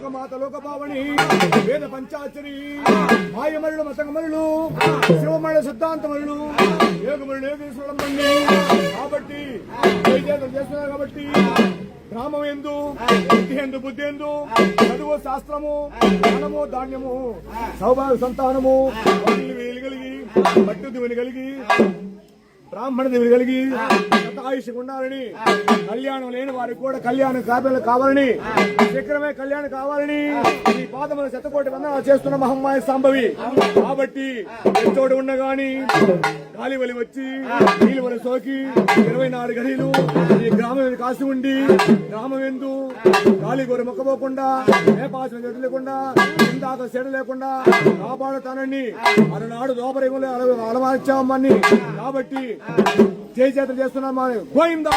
మాత లోకపావని వేద పంచాచరి మాయమరులు మతంగమరులు శివమరులు సిద్ధాంతమరులు యోగమరులు యోగేశ్వరం బండి కాబట్టి చేస్తున్నారు కాబట్టి గ్రామం ఎందు బుద్ధి ఎందు బుద్ధి ఎందు చదువు శాస్త్రము ధనము ధాన్యము సౌభాగ్య సంతానము కలిగి పట్టు దివిని కలిగి బ్రాహ్మణ దివిని కలిగి ఆయుష్ ఉండాలని కళ్యాణం లేని వారికి కూడా కళ్యాణం కావాలని శీఘ్రమే కళ్యాణం కావాలని ఈ పాదములు శతకోటి వందనాలు చేస్తున్న మహమ్మాయి సంభవి కాబట్టి చోటు ఉండగాని గాలివలి వచ్చి నీళ్ళు వలి సోకి 24 గడిలు ఈ గ్రామం కాసి ఉండి గ్రామం ఎందు గాలి గోరి మొక్కబోకుండా నేపాసిన గడ్డి లేకుండా ఇందాక చెడు లేకుండా కాపాడుతానని అలనాడు దోపరిగులు అలవారిచామని కాబట్టి చేతులు చేస్తున్నాం గోయిందా